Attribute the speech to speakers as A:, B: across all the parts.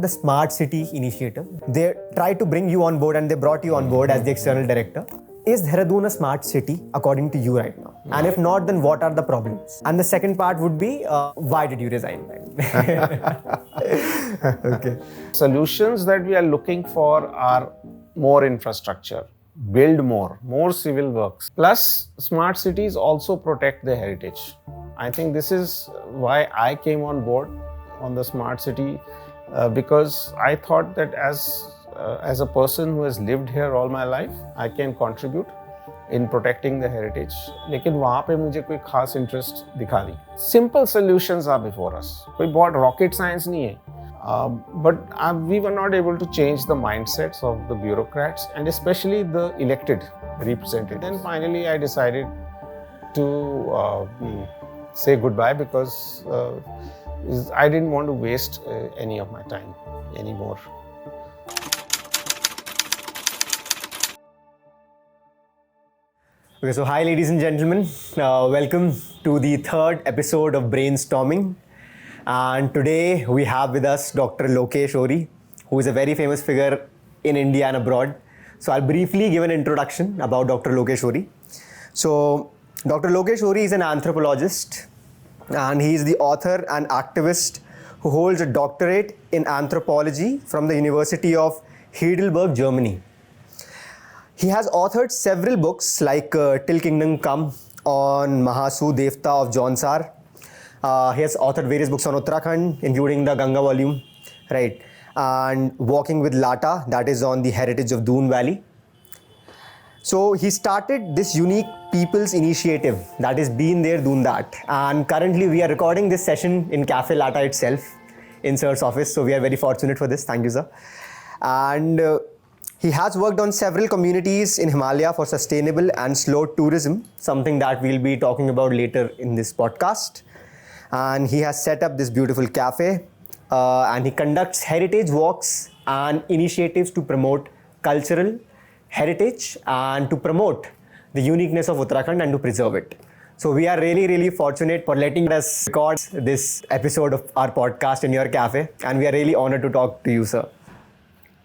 A: The Smart City initiative. They tried to bring you on board and they brought you on board as the external director. Is Dehradun a smart city according to you right now? And if not, then what are the problems? And the second part would be, why did you resign?
B: Okay. Solutions that we are looking for are more infrastructure, build more civil works. Plus, smart cities also protect the heritage. I think this is why I came on board on the smart city because I thought that as a person who has lived here all my life, I can contribute in protecting the heritage. लेकिन वहाँ पे मुझे कोई खास interest दिखा नहीं. Simple solutions are before us. कोई बहुत rocket science नहीं है. But we were not able to change the mindsets of the bureaucrats and especially the elected representatives. Then finally I decided to say goodbye because I didn't want to waste any of my time anymore.
A: Okay, so hi ladies and gentlemen, welcome to the third episode of Brainstorming. And today we have with us Dr. Lokesh Ohri, who is a very famous figure in India and abroad. So I'll briefly give an introduction about Dr. Lokesh Ohri. So Dr. Lokesh Ohri is an anthropologist and he is the author and activist who holds a doctorate in anthropology from the University of Heidelberg, Germany. He has authored several books like Till Kingdom Come on Mahasu Devta of Jaunsar. He has authored various books on Uttarakhand, including the Ganga volume, right? And Walking with Lata, that is on the heritage of Doon Valley. So he started this unique people's initiative that is Been There, Doon That. And currently we are recording this session in Cafe Lata itself, in Sir's office. So we are very fortunate for this. Thank you, sir. And he has worked on several communities in Himalaya for sustainable and slow tourism, something that we'll be talking about later in this podcast. And he has set up this beautiful cafe and he conducts heritage walks and initiatives to promote cultural heritage and to promote the uniqueness of Uttarakhand and to preserve it. So we are really fortunate for letting us record this episode of our podcast in your cafe, and we are really honored to talk to you, sir.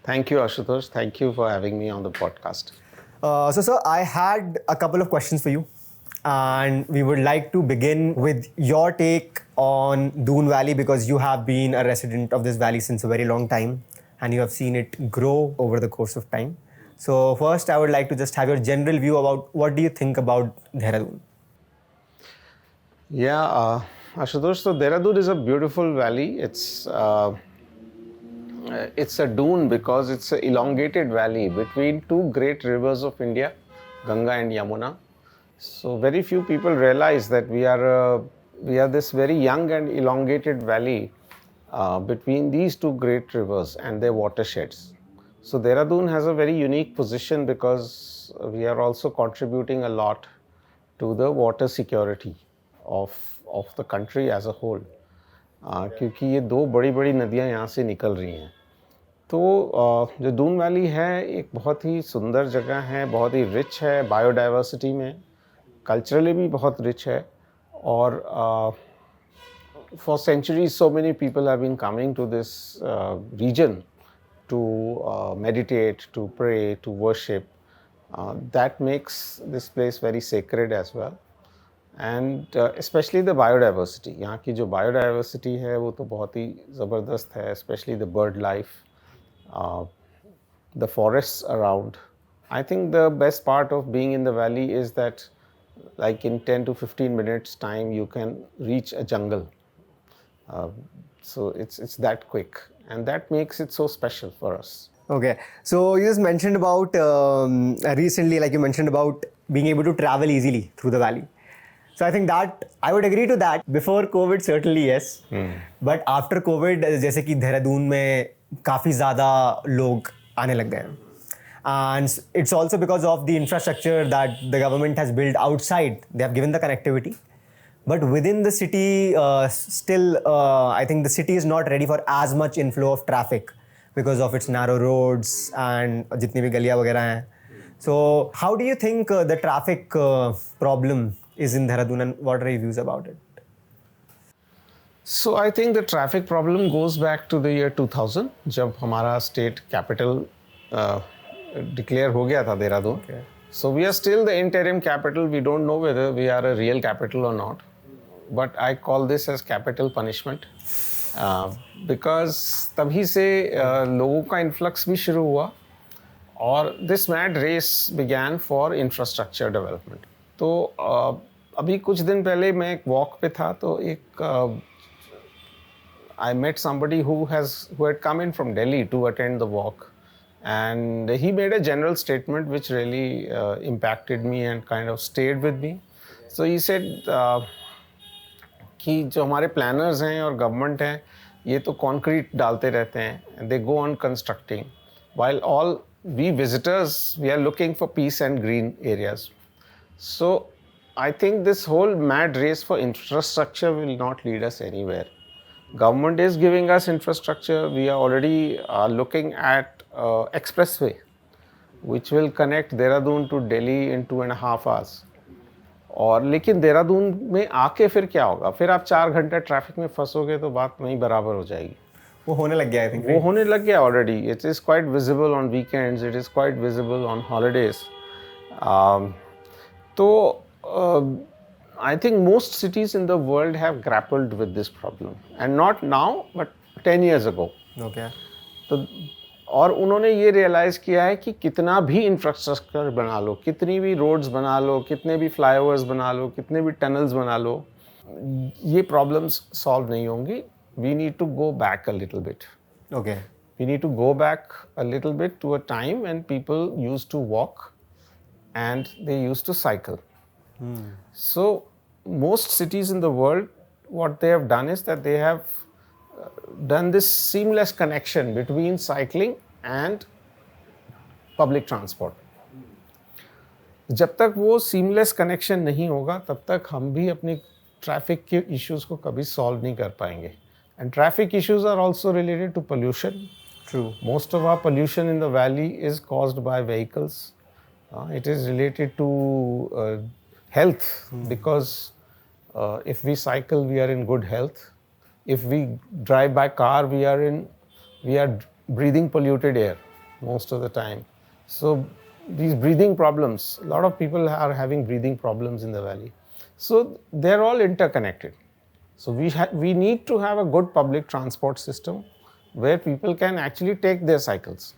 B: Thank you, Ashutosh. Thank you for having me on the podcast.
A: So sir, I had a couple of questions for you. And we would like to begin with your take on Doon Valley because you have been a resident of this valley since a very long time and you have seen it grow over the course of time. So first, I would like to just have your general view about what do you think about Dehradun?
B: Yeah, Ashutosh, so Dehradun is a beautiful valley. It's a dune because it's an elongated valley between two great rivers of India, Ganga and Yamuna. So very few people realize that we are this very young and elongated valley between these two great rivers and their watersheds. So Dehradun has a very unique position because we are also contributing a lot to the water security of the country as a whole. क्योंकि ये दो बड़ी नदियाँ यहाँ से निकल रही हैं. तो जो दून वैली है एक बहुत ही सुंदर जगह है, बहुत ही रिच है बायोडाइवर्सिटी में, कल्चरली भी बहुत रिच है और for centuries so many people have been coming to this region to meditate, to pray, to worship. That makes this place very sacred as well. And especially the biodiversity. यहाँ की जो biodiversity है वो तो बहुत ही ज़बरदस्त है, especially the bird life, the forests around. I think the best part of being in the valley is that like in 10 to 15 minutes time you can reach a jungle. So it's that quick and that makes it so special for us.
A: Okay, so you just mentioned about recently, like you mentioned about being able to travel easily through the valley. So I think that I would agree to that. Before COVID, certainly yes. But after COVID, जैसे कि देहरादून में काफ़ी ज़्यादा लोग आने लग गए हैं. And it's also because of the infrastructure that the government has built outside. They have given the connectivity. But within the city, still, I think the city is not ready for as much inflow of traffic because of its narrow roads and जितनी भी गलियाँ वगैरह हैं. So how do you think the traffic problem is in Dehradun and what are your views about it?
B: So I think the traffic problem goes back to the year 2000 जब हमारा state capital declare हो गया था Dehradun.
A: Okay.
B: So we are still the interim capital. We don't know whether we are a real capital or not. But I call this as capital punishment. Because तभी से लोगों का influx भी शुरू हुआ और this mad race began for infrastructure development. तो अभी कुछ दिन पहले मैं एक walk पे था तो एक I met somebody who had come in from Delhi to attend the walk, and he made a general statement which really impacted me and kind of stayed with me. So he said कि जो हमारे planners हैं और government हैं ये तो concrete डालते रहते हैं and they go on constructing, while all we visitors we are looking for peace and green areas. So I think this whole mad race for infrastructure will not lead us anywhere. Government is giving us infrastructure. We are already looking at expressway, which will connect Dehradun to Delhi in 2.5 hours. और लेकिन देहरादून में आके फिर क्या होगा? फिर आप 4 घंटे ट्रैफिक में फंसोगे तो बात वहीं बराबर हो जाएगी.
A: वो होने लग गया I think.
B: वो होने लग गया already. It is quite visible on weekends. It is quite visible on holidays. तो I think most cities in the world have grappled with this problem, and not now, but 10 years ago.
A: Okay.
B: तो और उन्होंने ये realise किया है कि कितना भी इंफ्रास्ट्रक्चर बना लो, कितनी भी रोड्स बना लो, कितने भी फ्लाईओवर्स बना लो, कितने भी टनल्स बना लो, ये प्रॉब्लम्स सॉल्व नहीं होंगी. We need to go back a little bit.
A: Okay.
B: We need to go back a little bit to a time when people used to walk and they used to cycle. So most cities in the world, what they have done is that they have done this seamless connection between cycling and public transport. जब तक वो seamless connection नहीं होगा तब तक हम भी अपनी traffic के issues को कभी solve नहीं कर पाएंगे. And traffic issues are also related to pollution.
A: True.
B: Most of our pollution in the valley is caused by vehicles. It is related to health because if we cycle, we are in good health. If we drive by car, we are breathing polluted air most of the time. So these breathing problems, a lot of people are having breathing problems in the valley. So they're all interconnected. So we need to have a good public transport system where people can actually take their cycles.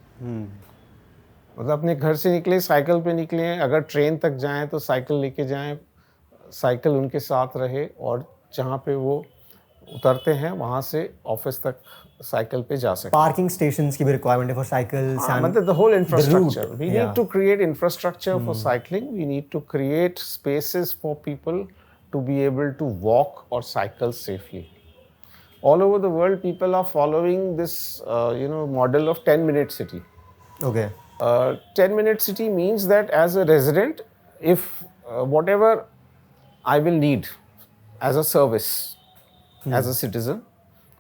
B: मतलब अपने घर से निकले cycle पे निकले, अगर train तक जाएं तो साइकिल लेके जाएं, साइकिल उनके साथ रहे और जहाँ पे वो उतरते हैं वहाँ से ऑफिस तक साइकिल पे जा सकें.
A: Parking stations की भी requirement है for cycles and
B: मतलब the whole infrastructure. We
A: Yeah.
B: need to create infrastructure for cycling. We need to create spaces for people to be able to walk or cycle safely. All over the world, people are following this, model of 10-minute city.
A: Okay.
B: 10-minute city means that as a resident, if whatever I will need as a service, as a citizen,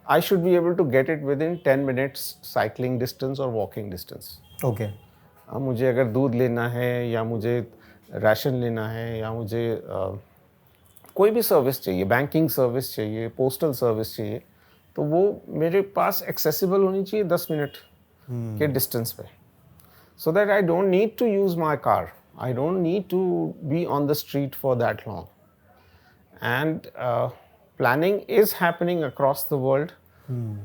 B: I should be able to get it within 10 minutes cycling distance or walking distance.
A: Okay.
B: मुझे अगर दूध लेना है या मुझे ration लेना है या मुझे कोई भी सर्विस चाहिए, बैंकिंग सर्विस चाहिए, पोस्टल सर्विस चाहिए, तो वो मेरे पास एक्सेसिबल होनी चाहिए 10 मिनट के डिस्टेंस पे. So that I don't need to use my car. I don't need to be on the street for that long. And planning is happening across the world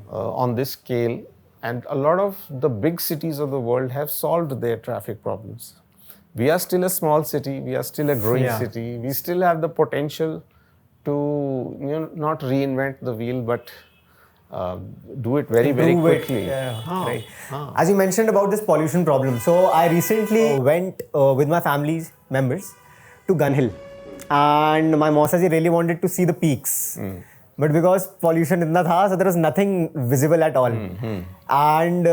B: on this scale. And a lot of the big cities of the world have solved their traffic problems. We are still a small city. We are still a growing city. We still have the potential to not reinvent the wheel, but do it very, very quickly.
A: Right. As you mentioned about this pollution problem, so I recently went with my family members to Gun Hill, and my Mausaji really wanted to see the peaks. But because pollution itna tha, so there was nothing visible at all. And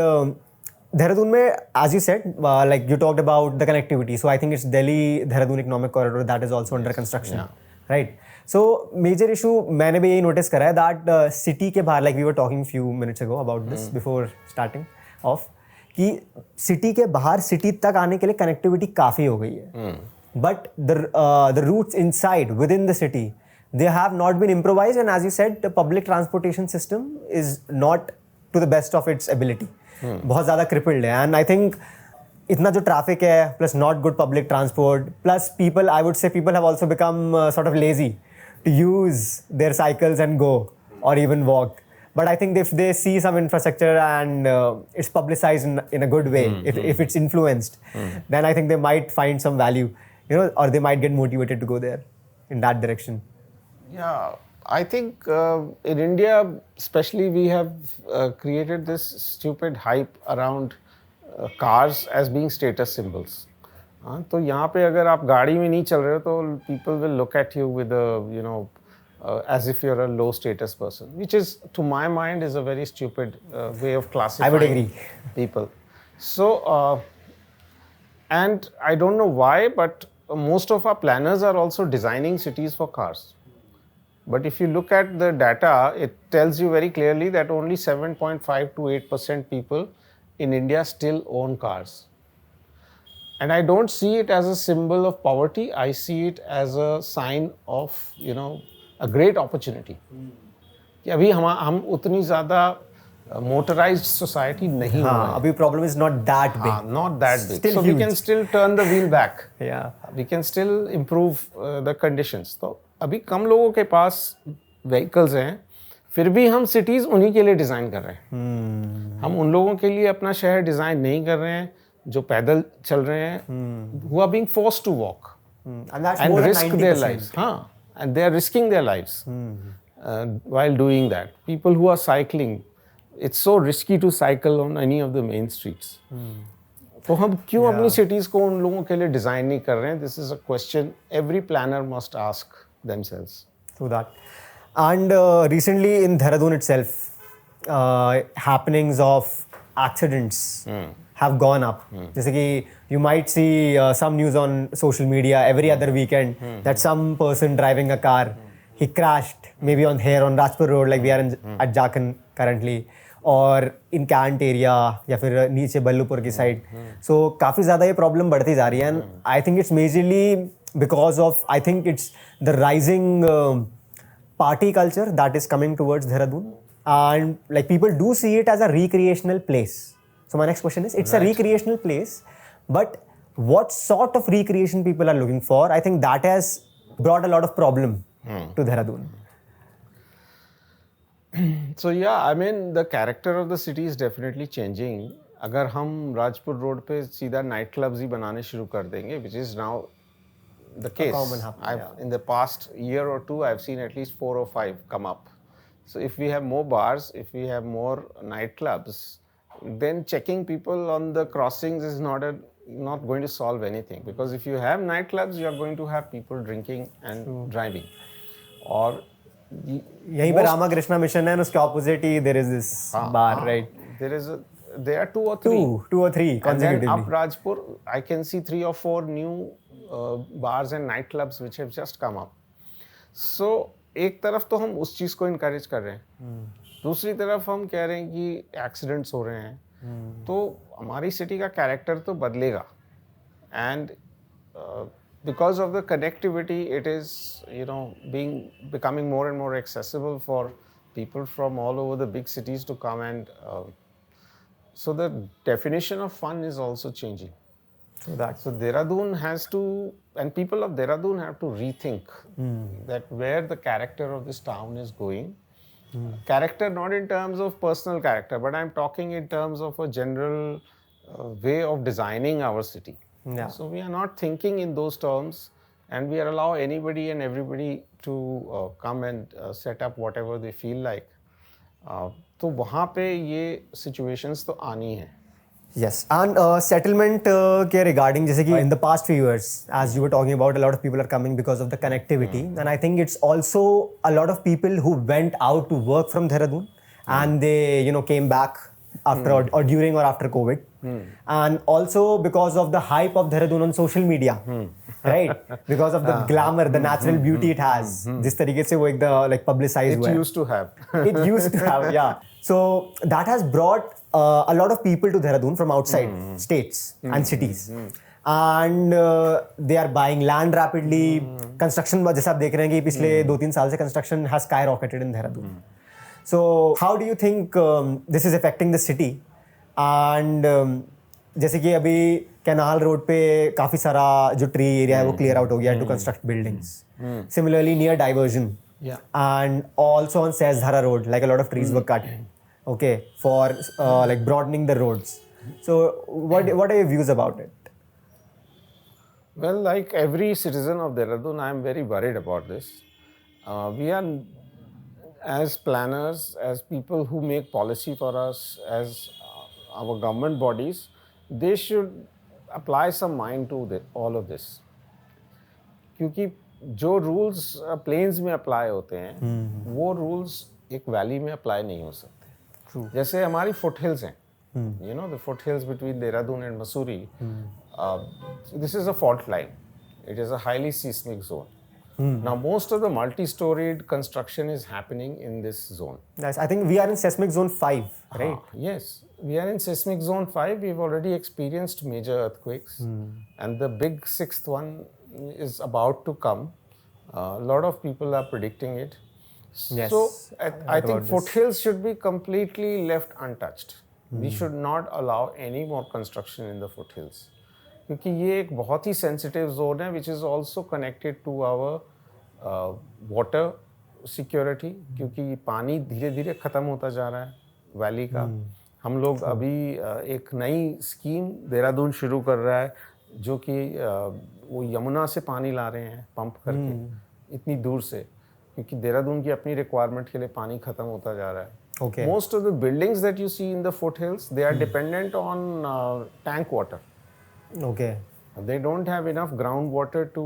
A: Dehradun mein, as you said, like you talked about the connectivity. So I think it's Delhi-Dehradun Economic Corridor that is also under construction, right? So major issue मैंने भी यही notice करा है that city के बाहर, like we were talking few minutes ago about this before starting off, कि city के बाहर city तक आने के लिए connectivity काफ़ी हो गई है. But the routes inside within the city, they have not been improvised, and as you said, the public transportation system is not to the best of its ability. बहुत ज़्यादा crippled है, and I think इतना जो traffic है, plus not good public transport, plus people, I would say people have also become sort of lazy to use their cycles and go, or even walk. But I think if they see some infrastructure and it's publicized in a good way, if it's influenced, then I think they might find some value, or they might get motivated to go there in that direction.
B: Yeah, I think in India, especially, we have created this stupid hype around cars as being status symbols. तो यहाँ पे अगर आप गाड़ी में नहीं चल रहे हो तो people will look at you with a as if you're a low status person, which is, to my mind, is a very stupid way of classifying.
A: I would agree.
B: People. So, and I don't know why, but most of our planners are also designing cities for cars. But if you look at the data, it tells you very clearly that only 7.5 to 8% people in India still own cars. And I don't see it as a symbol of poverty. I see it as a sign of, a great opportunity. कि अभी हम उतनी ज़्यादा motorized society नहीं हुआ है.
A: अभी problem is not that big.
B: Not that big.
A: Still
B: so
A: huge.
B: We can still turn the wheel back.
A: Yeah.
B: We can still improve the conditions. तो अभी कम लोगों के पास vehicles हैं, फिर भी हम cities उन्हीं के लिए डिज़ाइन कर रहे हैं. हम उन लोगों के लिए अपना शहर डिज़ाइन नहीं कर रहे हैं जो पैदल चल रहे हैं, who are being forced to walk
A: and
B: risk their lives. And they are risking their lives while doing that. People who are cycling, it's so risky to cycle on any of the main streets. तो हम क्यों अपनी cities को उन लोगों के लिए design नहीं कर रहे हैं? This is a question every planner must ask themselves.
A: True that. And recently in Dehradun itself, happenings of accidents have gone up. जैसे कि you might see some news on social media every other weekend that some person driving a car, he crashed maybe on Rajpur Road, like we are at Jharkhand currently, or in Kant area या फिर नीचे बल्लूपुर की side. So काफ़ी ज़्यादा ये problem बढ़ती जा रही है, and I think it's majorly because of, I think it's the rising party culture that is coming towards Dehradun, and like people do see it as a recreational place. So my next question is, it's a recreational place, but what sort of recreation people are looking for? I think that has brought a lot of problem to Dehradun.
B: So yeah, I mean the character of the city is definitely changing. अगर हम Rajpur road पे सीधा night clubs ही बनाने शुरू कर देंगे, which is now the case. In the past year or two, I've seen at least 4 or 5 come up. So if we have more bars, if we have more nightclubs, then checking people on the crossings is not going to solve anything, because if you have nightclubs, you are going to have people drinking and driving. Or
A: यहीं पर Ramakrishna mission है, उसके opposite he there is this bar, right?
B: There are 2 or 3.
A: 2 or 3 consecutively.
B: And then up Rajpur, I can see 3 or 4 new bars and nightclubs which have just come up. So एक तरफ तो हम उस चीज़ को encourage कर रहे हैं, दूसरी तरफ हम कह रहे हैं कि accidents हो रहे हैं, तो हमारी city का character तो बदलेगा. And because of the connectivity, it is becoming more and more accessible for people from all over the big cities to come, and so the definition of fun is also changing. So Dehradun has to, and people of Dehradun have to rethink that where the character of this town is going. Character not in terms of personal character, but I'm talking in terms of a general way of designing our city.
A: Yeah.
B: So we are not thinking in those terms, and we allow anybody and everybody to come and set up whatever they feel like. तो वहाँ पे ये situations तो आनी है.
A: Yes, and settlement के regarding, जैसे कि in the past few years, as you were talking about, a lot of people are coming because of the connectivity, and I think it's also a lot of people who went out to work from Dehradun, and they came back after or during or after COVID, and also because of the hype of Dehradun on social media, right? Because of the glamour, the natural beauty it has, जिस तरीके से वो एकदम like publicized हुआ है.
B: It used to have.
A: It used to have, yeah. So that has brought a lot of people to Dehradun from outside states and cities. and they are buying land rapidly. Construction, जैसे आप देख रहे हैं कि पिछले 2-3 साल से construction has skyrocketed in Dehradun. So how do you think this is affecting the city? And जैसे कि अभी कैनाल रोड पे काफ़ी सारा जो ट्री एरिया है वो क्लियर आउट हो गया to construct buildings. Similarly near diversion.
B: Yeah.
A: And also on Sesdhara road, like a lot of trees were cut, okay, for like broadening the roads. So what are your views about it?
B: Well, like every citizen of Dehradun, I am very worried about this. We are, as planners, as people who make policy for us, as our government bodies, they should apply some mind to all of this. क्योंकि जो rules planes में apply होते हैं वो rules एक valley में apply नहीं हो सकते. जैसे हमारी फुट हिल्स हैं, you know the foot hills between Dehradun and Mussoorie, this is a fault line. It is a highly seismic zone. Now most of the multi-storied construction is happening in this zone.
A: Yes, I think we are in seismic zone 5, right?
B: Yes, we are in seismic zone 5. We've already experienced major earthquakes, and the big sixth one is about to come. A lot of people are predicting it.
A: Yes,
B: So I think
A: this.
B: foothills should be completely left untouched. We should not allow any more construction in the foothills. क्योंकि ये एक बहुत ही sensitive zone है, which is also connected to our water security, क्योंकि पानी धीरे धीरे ख़त्म होता जा रहा है वैली का. हम लोग अभी एक नई स्कीम देहरादून शुरू कर रहा है जो कि वो यमुना से पानी ला रहे हैं पंप करके इतनी दूर से, क्योंकि देहरादून की अपनी रिक्वायरमेंट के लिए पानी ख़त्म होता जा रहा है.
A: Okay.
B: Most of the buildings that you see in the foothills, they are dependent on tank water.
A: Okay.
B: They don't have enough groundwater to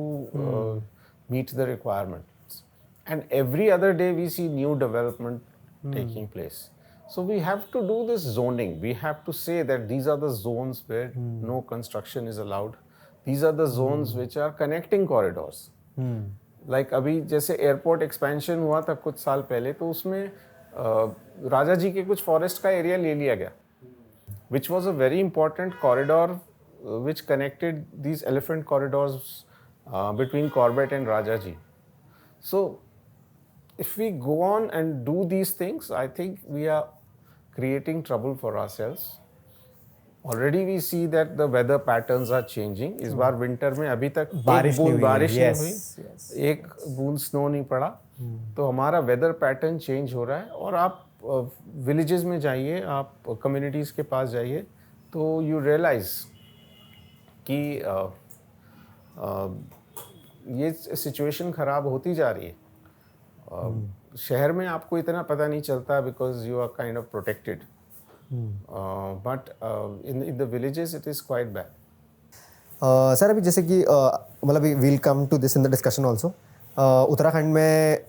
B: meet the requirements. And every other day we see new development taking place. So we have to do this zoning. We have to say that these are the zones where no construction is allowed. These are the zones which are connecting corridors. Like अभी जैसे airport expansion हुआ था कुछ साल पहले, तो उसमें राजा जी के कुछ फॉरेस्ट का एरिया ले लिया गया, which was a very important corridor which connected these elephant corridors between Corbett and Rajaji. So if we go on and do these things, I think we are creating trouble for ourselves. Already we see that the weather patterns are changing. इस बार winter में अभी तक
A: बारिश नहीं
B: हुई,
A: yes.
B: एक बूंद snow नहीं पड़ा, तो हमारा वेदर पैटर्न चेंज हो रहा है. और आप विलेजेस में जाइए, आप कम्युनिटीज़ के पास जाइए, तो यू रियलाइज कि ये सिचुएशन ख़राब होती जा रही है. शहर में आपको इतना पता नहीं चलता because you are kind of protected, but in the villages it is quite bad.
A: Sir अभी जैसे कि मतलब we'll come to this in the discussion also. Uttarakhand में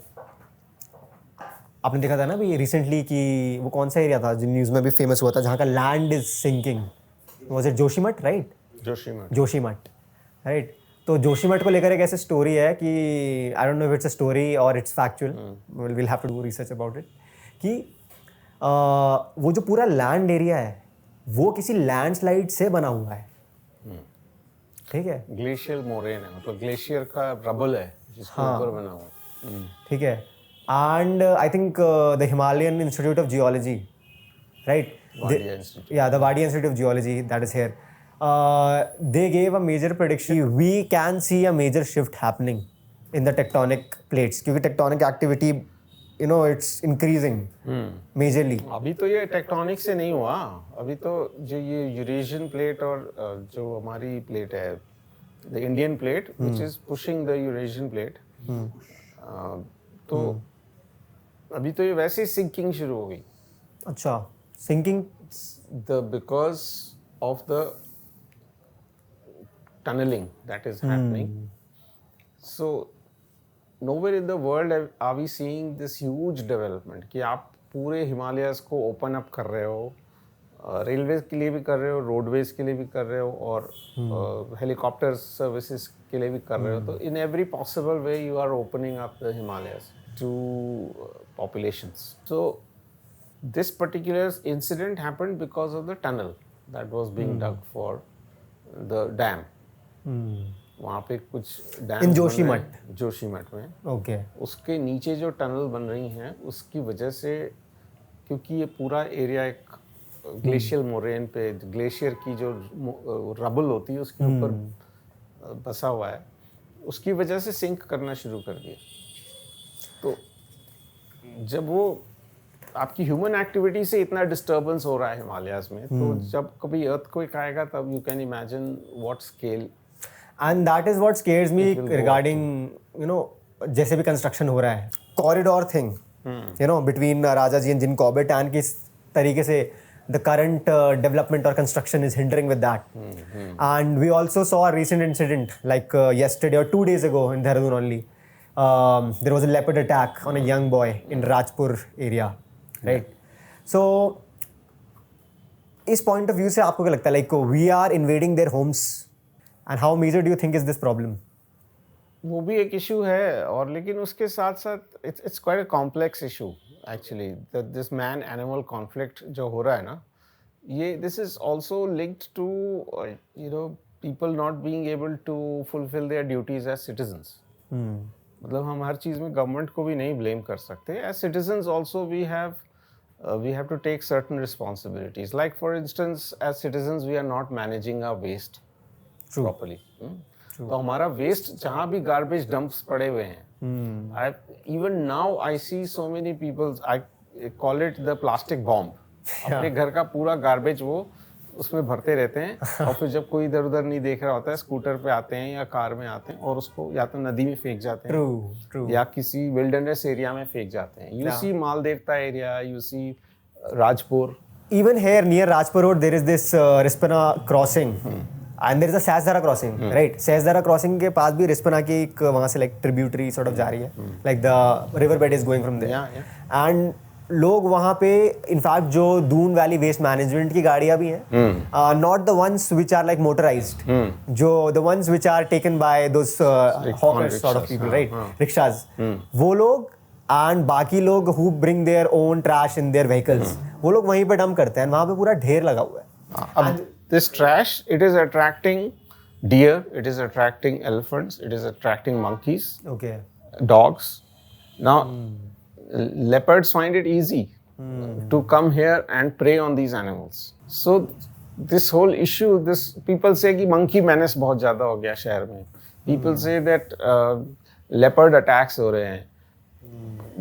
A: आपने देखा था ना अभी रिसेंटली कि वो कौन सा एरिया था जो न्यूज़ में भी फेमस हुआ था जहाँ का land is sinking. Was it Joshimath, right? Joshimath, right. तो जोशीमठ को लेकर एक ऐसी स्टोरी है कि I don't know if it's a story और it's factual, will have to do research about it, कि वो जो पूरा लैंड एरिया है वो किसी लैंडस्लाइड से बना हुआ है. ठीक है,
B: ग्लेशियर मोरेन है, मतलब ग्लेशियर का रबल है जिसके ऊपर बना हुआ.
A: ठीक है. And I think the Himalayan institute of geology, right? Yeah, the Wadi Institute of Geology that is here. They gave a major prediction. We can see a major shift happening in the tectonic plates क्योंकि tectonic activity, you know, it's increasing majorly.
B: अभी तो ये tectonic से नहीं हुआ, अभी तो जो ये यूरेशियन प्लेट और जो हमारी प्लेट है the Indian plate which is pushing the Eurasian plate, तो अभी तो ये वैसे ही सिंकिंग शुरू हो गई.
A: अच्छा, sinking?
B: Because of the tunneling that is happening. So nowhere in the world are we seeing this huge development कि आप पूरे हिमालयस को ओपन अप कर रहे हो, रेलवे के लिए भी कर रहे हो, रोडवेज के लिए भी कर रहे हो, और हेलीकॉप्टर सर्विसेज के लिए भी कर रहे हो. तो in every possible way you are opening up the Himalayas to populations. So this particular incident happened because of the tunnel that was being dug for the dam. वहाँ पे कुछ डैम
A: इन जोशीमठ
B: में
A: ओके
B: उसके नीचे जो टनल बन रही हैं उसकी वजह से, क्योंकि ये पूरा एरिया एक ग्लेशियल मोरेन पे, ग्लेशियर की जो रबल होती है उसके ऊपर बसा हुआ है, उसकी वजह से सिंक करना शुरू कर दिया। तो जब वो आपकी ह्यूमन एक्टिविटी से इतना डिस्टर्बेंस हो रहा है हिमालयाज में, तो जब कभी अर्थक्वेक आएगा तब you can imagine what scale.
A: And that is what scares me regarding you know जैसे भी कंस्ट्रक्शन हो रहा है, corridor thing you know between Rajaji and Jim Corbett, and किस तरीके से the current development or construction is hindering with that. And we also saw a recent incident like yesterday or 2 days ago in Dehradun only. There was a leopard attack on a young boy in Rajpur area, right? So इस point of view से आपको क्या लगता है, like we are invading their homes and how major do you think is this problem?
B: वो भी एक issue है, और लेकिन उसके साथ साथ it's quite a complex issue actually. This man animal conflict जो हो रहा है ना, ये this is also linked to you know people not being able to fulfil their duties as citizens. मतलब हम हर चीज़ में गवर्नमेंट को भी नहीं ब्लेम कर सकते। As citizens also we have to take certain responsibilities, like for instance as citizens we are not managing our waste properly. तो हमारा वेस्ट, जहाँ भी गार्बेज डंप्स पड़े हुए हैं, even now I see so many people, I call it the plastic bomb. अपने घर का पूरा गार्बेज वो उसमें भरते रहते हैं, और फिर जब कोई इधर उधर नहीं देख रहा होता है, स्कूटर पे आते हैं या कार में आते हैं और उसको या तो नदी में फेंक जाते हैं या किसी विल्डरनेस एरिया में फेंक जाते हैं। You see Maldevta area, you see Rajpur.
A: Even here near Rajpur Road, there is this Rispana crossing. And there is a Sasdara crossing, right? Sasdara crossing के पास भी रिस्पना की एक वहाँ से like tributary sort of जा रही है, like the river bed is going from there. And लोग वहाँ पे इनफैक्ट जो दून वैली वेस्ट मैनेजमेंट की गाड़ियाँ भी हैं, not the ones which are like motorised, जो the ones which are taken by those hawkers sort of people, right, rickshaws, वो लोग एंड बाकी लोग who bring their own trash in their vehicles, वो लोग वहीं पे डंप करते हैं, वहाँ पे पूरा ढेर लगा हुआ है।
B: अब this trash, it is attracting deer, it is attracting elephants, it is attracting monkeys,
A: okay,
B: dogs. Now leopards find it easy to come here and prey on these animals. So this whole issue, this people say कि monkey menace बहुत ज़्यादा हो गया शहर में. People say that leopard attacks हो रहे हैं.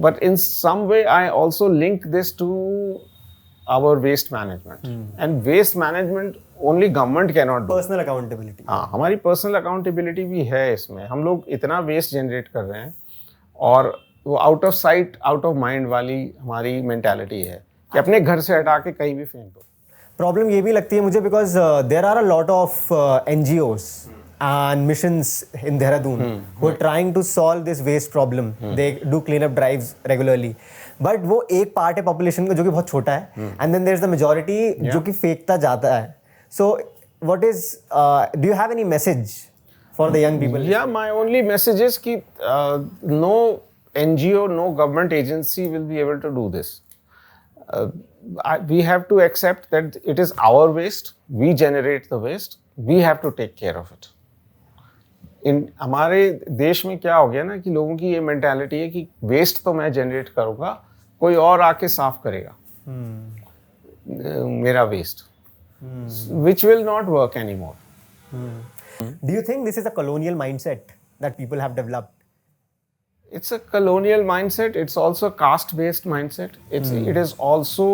B: But in some way I also link this to our waste management. And waste management only government cannot do.
A: Personal accountability.
B: हाँ, हमारी personal accountability भी है इसमें। हम लोग इतना waste generate कर रहे हैं, और वो out of sight, out of mind वाली हमारी mentality है कि अपने घर से हटा के कहीं भी फेंक दो।
A: प्रॉब्लम ये भी लगती है मुझे because there are a lot of NGOs and missions in Dehradun who are trying to solve this waste problem. They do cleanup drives regularly. But वो एक पार्ट है पॉपुलेशन का जो कि बहुत छोटा है, and then there is the majority जो कि फेंकता जाता है. So what is do you have any message for the young people?
B: Yeah, my only message is कि no NGO, no government agency will be able to do this. We have to accept that it is our waste, we generate the waste, we have to take care of it. हमारे देश में क्या हो गया ना कि लोगों की ये मेंटालिटी है कि वेस्ट तो मैं जनरेट करूंगा, कोई और आके साफ करेगा मेरा waste, which will not work anymore.
A: Do you think this is a colonial mindset that people have developed?
B: It's a colonial mindset. It's also a caste-based mindset. It is also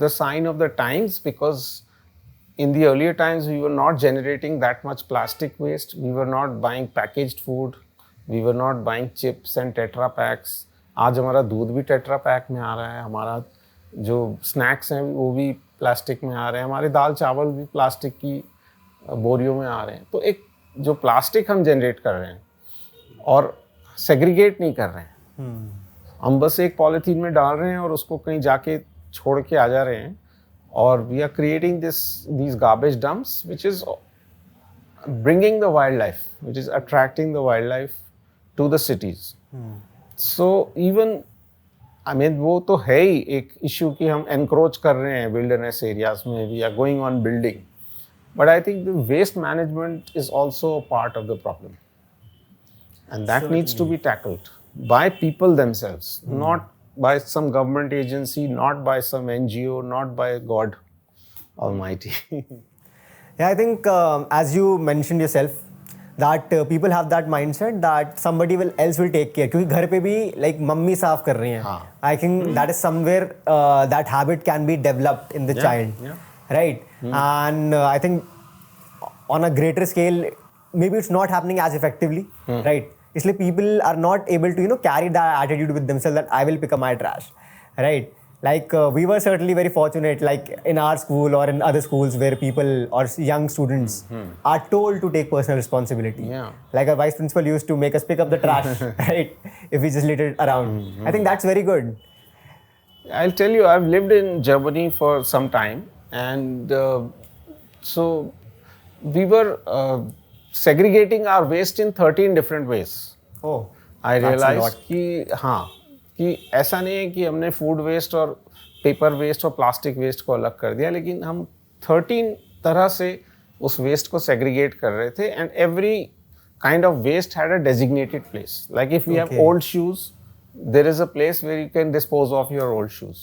B: the sign of the times, because in the earlier times we were not generating that much plastic waste. We were not buying packaged food. We were not buying chips and Tetra packs. आज हमारा दूध भी tetra pack में आ रहा है, हमारा जो snacks हैं वो भी प्लास्टिक में आ रहे हैं, हमारे दाल चावल भी प्लास्टिक की बोरियों में आ रहे हैं। तो एक जो प्लास्टिक हम जनरेट कर रहे हैं और सेग्रीगेट नहीं कर रहे हैं, हम बस एक पॉलीथीन में डाल रहे हैं और उसको कहीं जाके छोड़ के आ जा रहे हैं, और we are creating these garbage dumps which is bringing the wildlife, which is attracting the wildlife to the cities. So even I mean वो तो है ही एक इशू कि हम एनक्रोच कर रहे हैं विल्डरनेस एरियाज में, we are going on building, But I think the waste management is also a part of the problem. And that needs to be tackled by people themselves, not by some government agency, not by some NGO, not by God Almighty.
A: Yeah, I think as you mentioned yourself, that people have that mindset that somebody else will take care. क्योंकि घर पे भी like mummy साफ कर रही हैं.
B: हाँ.
A: I think that is somewhere that habit can be developed in the child, right? And I think on a greater scale, maybe it's not happening as effectively, right? इसलिए people are not able to carry that attitude with themselves that I will pick up my trash, right? Like we were certainly very fortunate, like in our school or in other schools where people or young students are told to take personal responsibility.
B: Yeah.
A: Like our vice principal used to make us pick up the trash, right? If we just let it around. I think that's very good.
B: I'll tell you, I've lived in Germany for some time, and so we were segregating our waste in 13 different ways.
A: Oh,
B: I realized कि ऐसा नहीं है कि हमने food waste और paper waste और plastic waste को अलग कर दिया, लेकिन हम 13 तरह से उस वेस्ट को सेग्रीगेट कर रहे थे, and every kind of waste had a designated place. Like if you have old shoes, there is a place where you can dispose of your old shoes.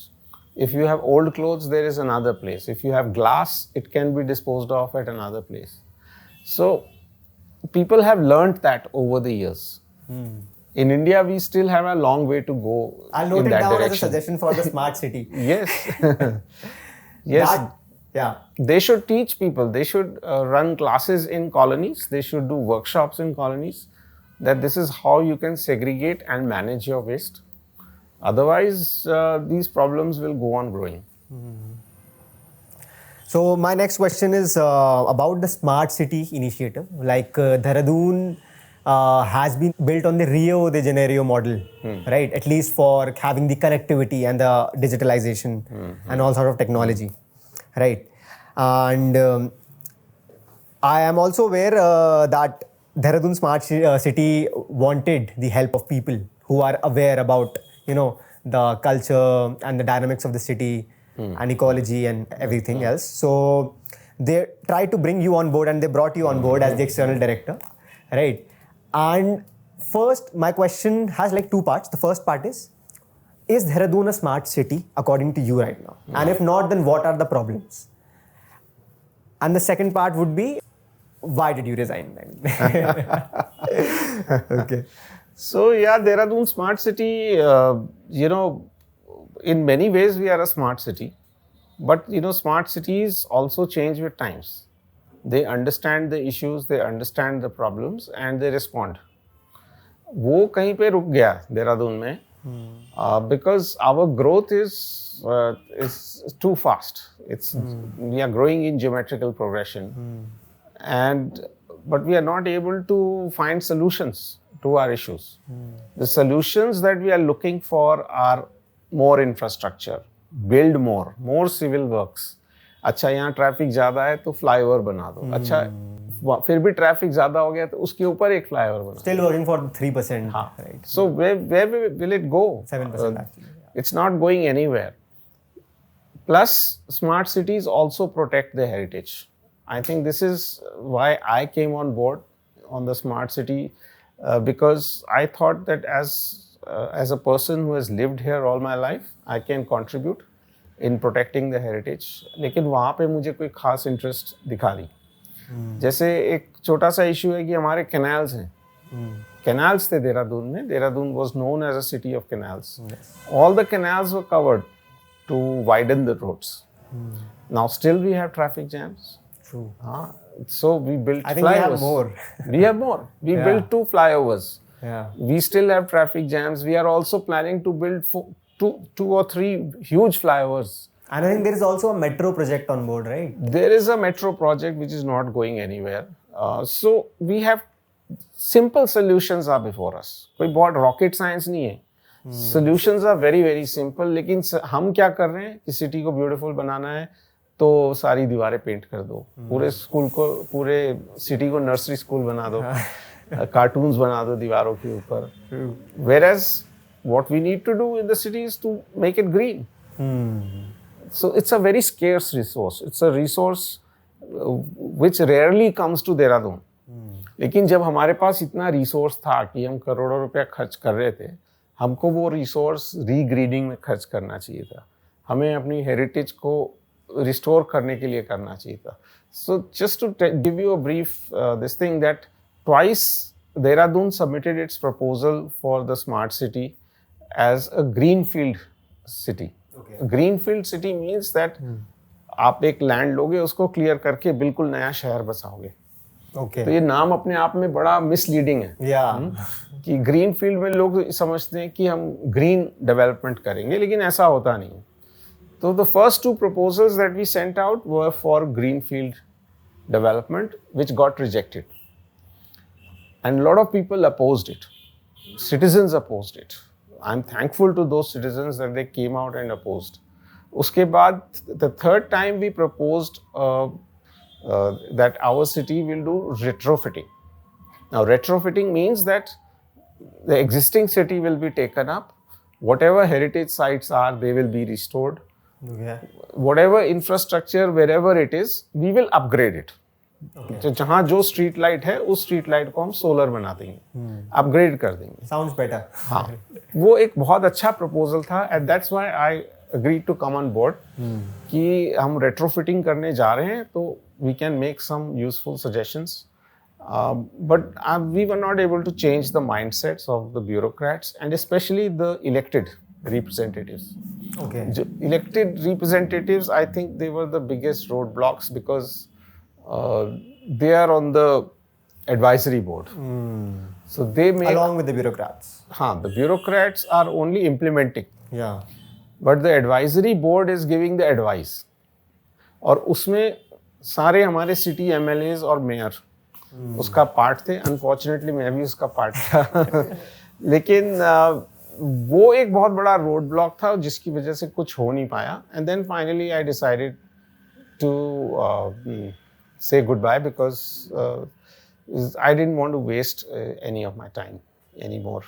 B: If you have old clothes, there is another place. If you have glass, it can be disposed of at another place. So people have learnt that over the years. In India, we still have a long way to go.
A: I'll note
B: in
A: it
B: that
A: down
B: direction.
A: as a suggestion for the smart city.
B: Yes. Yes.
A: Yeah.
B: They should teach people. They should run classes in colonies. They should do workshops in colonies. That this is how you can segregate and manage your waste. Otherwise, these problems will go on growing.
A: So my next question is about the smart city initiative. Like Dehradun has been built on the Rio de Janeiro model, right? At least for having the connectivity and the digitalization and all sort of technology, right? And I am also aware that Dehradun Smart City wanted the help of people who are aware about, the culture and the dynamics of the city and ecology and everything else. So they tried to bring you on board and they brought you on board as the external director, right? And first, my question has like two parts. The first part is Dehradun a smart city according to you right now? And if not, then what are the problems? And the second part would be, why did you resign then? Okay.
B: So yeah, Dehradun Smart City, in many ways we are a smart city. But smart cities also change with times. They understand the issues, they understand the problems, and they respond. वो कहीं पे रुक गया देहरादून में because our growth is too fast. We are growing in geometrical progression, but we are not able to find solutions to our issues. The solutions that we are looking for are more infrastructure, build more civil works. अच्छा यहाँ traffic ज़्यादा है तो flyover बना दो. अच्छा फिर भी ट्रैफिक ज़्यादा हो गया तो उसके ऊपर एक फ्लाईओवर बना.
A: Still working for 3%.
B: Right. So where will it go?
A: 7% actually.
B: It's not going anywhere. Plus, smart cities also protect the heritage. I think this is why I came on board on the smart city because I thought that as a person who has lived here all my life, I can contribute in protecting the heritage. लेकिन वहाँ पे मुझे कोई खास interest दिखा दी. जैसे एक छोटा सा इशू है कि हमारे कैनाल्स हैं. कैनाल्स थे देहरादून में. Dehradun was known as a city of canals. All the canals were covered to widen the roads. Now still we have traffic jams.
A: True.
B: So we built
A: I think
B: flyovers. We have more. We built 2 flyovers.
A: Yeah.
B: We still have traffic jams. We are also planning to build 2 or 3 huge flyovers.
A: And I think there is also a metro project on board, right?
B: There is a metro project which is not going anywhere. So we have simple solutions are before us. कोई बहुत rocket science नहीं है. Solutions are very very simple. लेकिन हम क्या कर रहे हैं कि सिटी को beautiful बनाना है तो सारी दीवारें पेंट कर दो. पूरे सिटी को नर्सरी स्कूल बना दो. कार्टून्स बना दो दीवारों के ऊपर. Whereas what we need to do in the city is to make it green. So it's a very scarce resource. It's a resource which rarely comes to Dehradun. लेकिन जब हमारे पास इतना रिसोर्स था कि हम करोड़ों रुपया खर्च कर रहे थे, हमको वो रिसोर्स रीग्रीडिंग में खर्च करना चाहिए था, हमें अपनी हेरिटेज को रिस्टोर करने के लिए करना चाहिए था. So just to give you a brief this thing that twice Dehradun submitted its proposal for the smart city as a greenfield city. Okay. Greenfield city means that आप एक लैंड लोगे, उसको क्लियर करके बिल्कुल नया शहर बसाओगे.
A: Okay.
B: तो ये नाम अपने आप में बड़ा मिसलीडिंग है. कि ग्रीन फील्ड में लोग समझते हैं कि हम ग्रीन डेवलपमेंट करेंगे, लेकिन ऐसा होता नहीं है. तो the first two proposals that we sent out were for green field development which got rejected, and lot of people opposed it. Citizens opposed it. I'm thankful to those citizens that they came out and opposed. उसके बाद the third time we proposed that our city will do retrofitting. Now retrofitting means that the existing city will be taken up. Whatever heritage sites are, they will be restored. Okay. Whatever infrastructure, wherever it is, we will upgrade it. तो जहाँ जो street light है उस street light को हम solar बना देंगे, upgrade कर देंगे.
A: Sounds better.
B: हाँ, वो एक बहुत अच्छा प्रपोजल था, and that's why I agree to come on board कि हम रेट्रोफिटिंग करने जा रहे हैं, तो we can make some useful suggestions. But we were not able to change the mindsets of the bureaucrats and specially the elected representatives.
A: Okay.
B: Elected representatives, I think they were the biggest roadblocks because they are on the advisory board. So they make...
A: Along with the bureaucrats.
B: The bureaucrats are only implementing.
A: Yeah.
B: But the advisory board is giving the advice. और उसमें सारे हमारे city MLAs और mayor उसका part थे. Unfortunately मैं भी उसका पार्ट था. लेकिन वो एक बहुत बड़ा रोड ब्लॉक था जिसकी वजह से कुछ हो नहीं पाया. And then finally I decided to say goodbye because I didn't want to waste any of my time anymore.